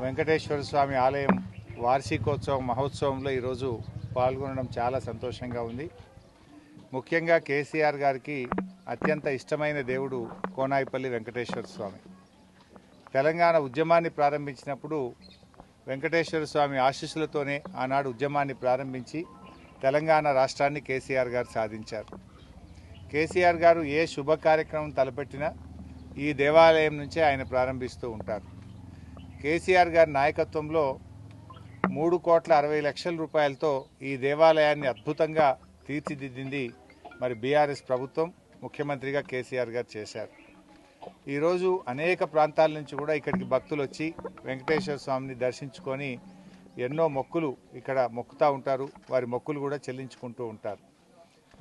వెంకటేశ్వర స్వామి ఆలయం వార్షికోత్సవం మహోత్సవంలో ఈరోజు పాల్గొనడం చాలా సంతోషంగా ఉంది. ముఖ్యంగా కేసీఆర్ గారికి అత్యంత ఇష్టమైన దేవుడు కోనాయిపల్లి వెంకటేశ్వర స్వామి. తెలంగాణ ఉద్యమాన్ని ప్రారంభించినప్పుడు వెంకటేశ్వర స్వామి ఆశీస్సులతోనే ఆనాడు ఉద్యమాన్ని ప్రారంభించి తెలంగాణ రాష్ట్రాన్ని కేసీఆర్ గారు సాధించారు. కేసీఆర్ గారు ఏ శుభ కార్యక్రమం తలపెట్టినా ఈ దేవాలయం నుంచే ఆయన ప్రారంభిస్తూ ఉంటారు. కేసీఆర్ గారి నాయకత్వంలో 3,60,00,000 రూపాయలతో ఈ దేవాలయాన్ని అద్భుతంగా తీర్చిదిద్దింది మరి బీఆర్ఎస్ ప్రభుత్వం, ముఖ్యమంత్రిగా కేసీఆర్ గారు చేశారు. ఈరోజు అనేక ప్రాంతాల నుంచి కూడా ఇక్కడికి భక్తులు వచ్చి వెంకటేశ్వర స్వామిని దర్శించుకొని ఎన్నో మొక్కులు ఇక్కడ మొక్కుతూ ఉంటారు. వారి మొక్కులు కూడా చెల్లించుకుంటూ ఉంటారు.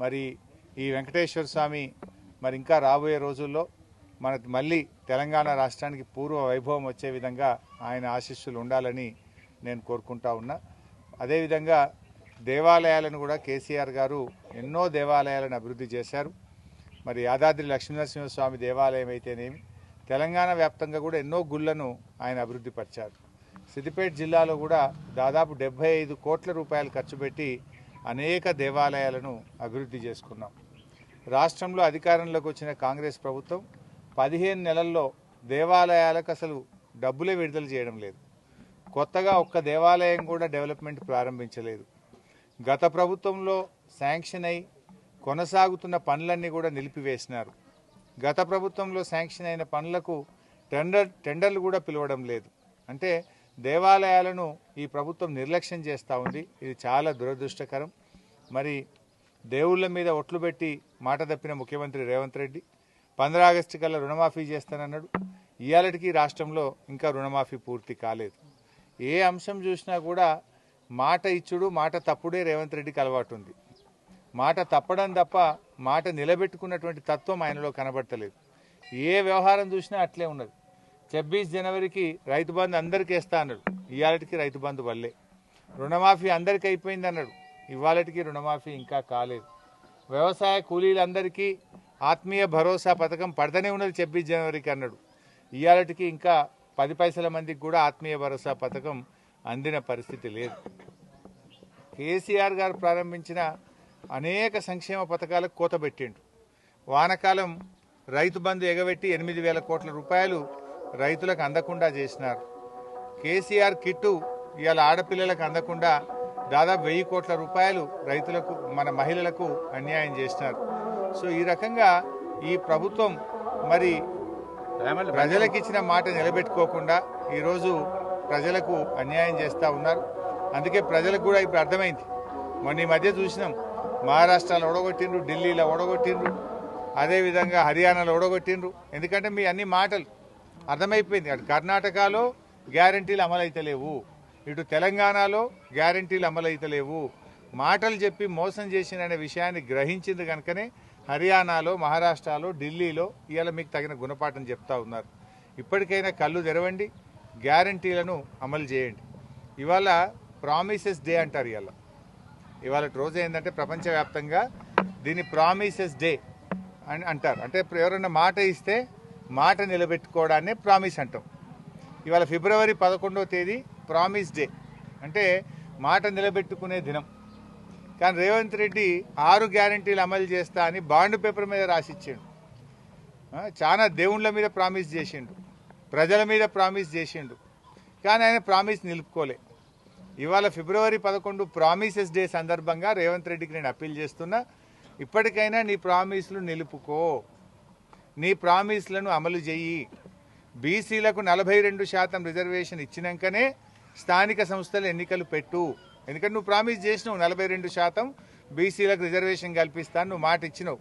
మరి ఈ వెంకటేశ్వర స్వామి మరి ఇంకా రాబోయే రోజుల్లో మనకు మళ్ళీ తెలంగాణ రాష్ట్రానికి పూర్వ వైభవం వచ్చే విధంగా ఆయన ఆశీస్సులు ఉండాలని నేను కోరుకుంటా ఉన్నా. అదేవిధంగా దేవాలయాలను కూడా కేసీఆర్ గారు ఎన్నో దేవాలయాలను అభివృద్ధి చేశారు. మరి యాదాద్రి లక్ష్మీనరసింహస్వామి దేవాలయం అయితేనేమి, తెలంగాణ వ్యాప్తంగా కూడా ఎన్నో గుళ్లను ఆయన అభివృద్ధి పరిచారు. సిద్దిపేట జిల్లాలో కూడా దాదాపు 75 కోట్ల రూపాయలు ఖర్చు పెట్టి అనేక దేవాలయాలను అభివృద్ధి చేసుకున్నాం. రాష్ట్రంలో అధికారంలోకి వచ్చిన కాంగ్రెస్ ప్రభుత్వం 15 నెలల్లో దేవాలయాలకు అసలు డబ్బులే విడుదల చేయడం లేదు. కొత్తగా ఒక్క దేవాలయం కూడా డెవలప్మెంట్ ప్రారంభించలేదు. గత ప్రభుత్వంలో శాంక్షన్ అయి కొనసాగుతున్న పనులన్నీ కూడా నిలిపివేసినారు. గత ప్రభుత్వంలో శాంక్షన్ అయిన పనులకు టెండర్లు కూడా పిలవడం లేదు. అంటే దేవాలయాలను ఈ ప్రభుత్వం నిర్లక్ష్యం చేస్తూ ఉంది. ఇది చాలా దురదృష్టకరం. మరి దేవుళ్ళ మీద ఒట్లు పెట్టి మాట తప్పిన ముఖ్యమంత్రి రేవంత్ రెడ్డి 15 ఆగస్టు కల్లా రుణమాఫీ చేస్తానన్నాడు. ఇవాళకి రాష్ట్రంలో ఇంకా రుణమాఫీ పూర్తి కాలేదు. ఏ అంశం చూసినా కూడా మాట ఇచ్చుడు, మాట తప్పుడే రేవంత్ రెడ్డికి అలవాటు ఉంది. మాట తప్పడం తప్ప మాట నిలబెట్టుకున్నటువంటి తత్వం ఆయనలో కనబడతలేదు. ఏ వ్యవహారం చూసినా అట్లే ఉన్నది. 26 జనవరికి రైతు బంధు అందరికీ వేస్తా అన్నాడు. ఇవాళకి రైతు బంధు వల్లే. రుణమాఫీ అందరికీ అయిపోయింది అన్నాడు. ఇవాళకి రుణమాఫీ ఇంకా కాలేదు. వ్యవసాయ కూలీలందరికీ ఆత్మీయ భరోసా పథకం పడతనే ఉన్నది 26 జనవరికి అన్నాడు. ఇవాళకి ఇంకా 10 పైసల మందికి కూడా ఆత్మీయ భరోసా పథకం అందిన పరిస్థితి లేదు. కేసీఆర్ గారు ప్రారంభించిన అనేక సంక్షేమ పథకాలకు కోత పెట్టిండు. వానకాలం రైతు బంధు ఎగబెట్టి 8,000 కోట్ల రూపాయలు రైతులకు అందకుండా చేసినారు. కేసీఆర్ కిట్టు ఇవాళ ఆడపిల్లలకు అందకుండా దాదాపు 1,000 కోట్ల రూపాయలు రైతులకు, మన మహిళలకు అన్యాయం చేసినారు. సో ఈ రకంగా ఈ ప్రభుత్వం మరి ప్రజలకు ఇచ్చిన మాట నిలబెట్టుకోకుండా ఈరోజు ప్రజలకు అన్యాయం చేస్తూ ఉన్నారు. అందుకే ప్రజలకు కూడా ఇప్పుడు అర్థమైంది. మొన్న ఈ మధ్య చూసినాం, మహారాష్ట్రలో ఓడగొట్టిండ్రు, ఢిల్లీలో ఓడగొట్టిండ్రు, అదేవిధంగా హర్యానాలో ఓడగొట్టిండ్రు. ఎందుకంటే మీ అన్ని మాటలు అర్థమైపోయింది. అటు కర్ణాటకలో గ్యారంటీలు అమలైతలేవు, ఇటు తెలంగాణలో గ్యారంటీలు అమలైతలేవు. మాటలు చెప్పి మోసం చేసిన విషయాన్ని గ్రహించింది కనుకనే హర్యానాలో, మహారాష్ట్రలో, ఢిల్లీలో ఇవాళ మీకు తగిన గుణపాఠం చెప్తా ఉన్నారు. ఇప్పటికైనా కళ్ళు తెరవండి, గ్యారంటీలను అమలు చేయండి. ఇవాళ ప్రామిసెస్ డే అంటారు. ఇవాళ రోజు ఏంటంటే ప్రపంచవ్యాప్తంగా దీన్ని ప్రామిసెస్ డే అని అంటారు. అంటే ఎవరైనా మాట ఇస్తే మాట నిలబెట్టుకోవడాన్నే ప్రామిస్ అంటాం. ఇవాళ ఫిబ్రవరి 11వ తేదీ ప్రామిస్ డే, అంటే మాట నిలబెట్టుకునే దినం. కానీ రేవంత్ రెడ్డి 6 గ్యారంటీలు అమలు చేస్తా అని బాండ్ పేపర్ మీద రాసిచ్చిండు. చాలా దేవుళ్ళ మీద ప్రామిస్ చేసిండు, ప్రజల మీద ప్రామిస్ చేసిండు. కానీ ఆయన ప్రామిస్ నిలుపుకోలే. ఇవాళ ఫిబ్రవరి 11 ప్రామిసెస్ డే సందర్భంగా రేవంత్ రెడ్డికి నేను అప్పీల్ చేస్తున్నా, ఇప్పటికైనా నీ ప్రామిస్లు నిలుపుకో, నీ ప్రామిస్లను అమలు చెయ్యి. బీసీలకు 42% రిజర్వేషన్ ఇచ్చినాకనే స్థానిక సంస్థల ఎన్నికలు పెట్టు. ఎందుకంటే నువ్వు ప్రామిస్ చేసినావు 42% బీసీలకు రిజర్వేషన్ కల్పిస్తాను, నువ్వు మాట ఇచ్చినావు.